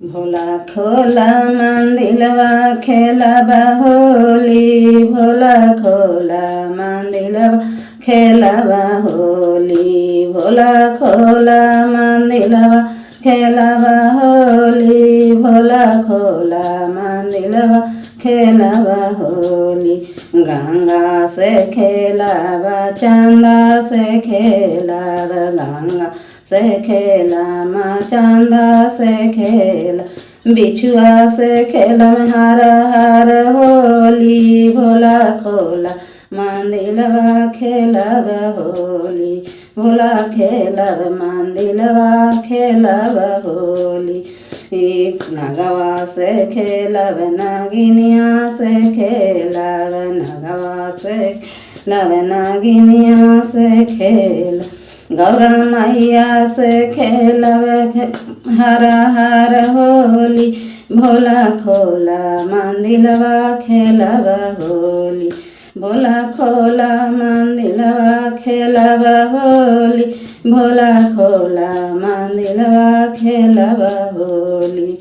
भोला खोला मंदिलवा खेलबा होली। भोला खोला मंदिलवा खेलबा होली। भोला खोला मंदिलवा खेलबा होली। भोला खोला मंदिलवा खेलबा होली। गंगा से खेलबा चंदा से खेलबा। गंगा से खेला माँ चंदा से खेला। बिछुआ से खेलम हर हर होली। भोला खोला मंदिलवा खेलब होली। भोला खेलब मंदिलवा खेलब होली। नगवा से खेलब नागिनिया से खेलब। नगवा से खेलब नागिनिया से खेल। गौरा मैया से खेलब हर हर होली। भोला खोला मंदिलवा खेलब होली। भोला खोला मंदिलवा खेलब होली। भोला खोला मंदिलवा खेलब होली।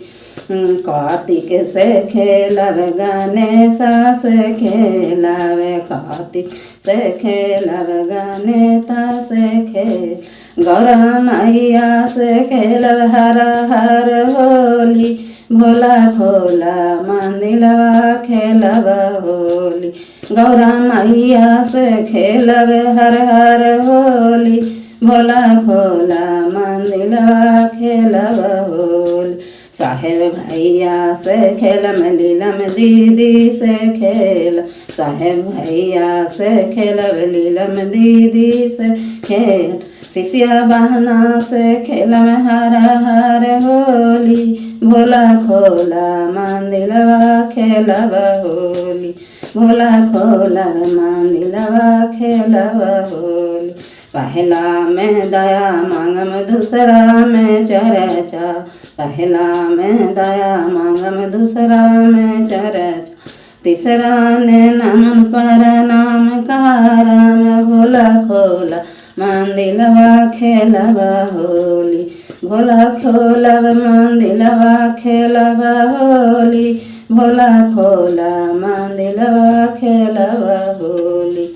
कार्तिक से खेलब गणेशा से खेलब। कार्तिक से खेलब गणेशा से खेल। गौरा मैया से खेलब हर हर होली। भोला खोला मंदिलवा खेलब होली। गौरा मैया से खेलब हर हर होली। भोला खोला मंदिलवा खेलब होली। साहेब भैया से खेलम लीलम दीदी से खेल। साहेब भैया से खेलब लीलम दीदी से खेल। शिष्या बहना से खेलम हर हर होली। भोला खोला मंदिलवा खेलब होली। भोला खोला मंदिलवा खेलब होली। पहला में दया मांगम दूसरा में चर्चा। पहला में दया मांगम दूसरा में चर्चा। तीसरा ने नमन पर नाम कारम। भोला खोला मंदिलवा खेलब होली। भोला खोलब मंदिलवा खेलब होली। भोला खोला मंदिलवा खेलब होली।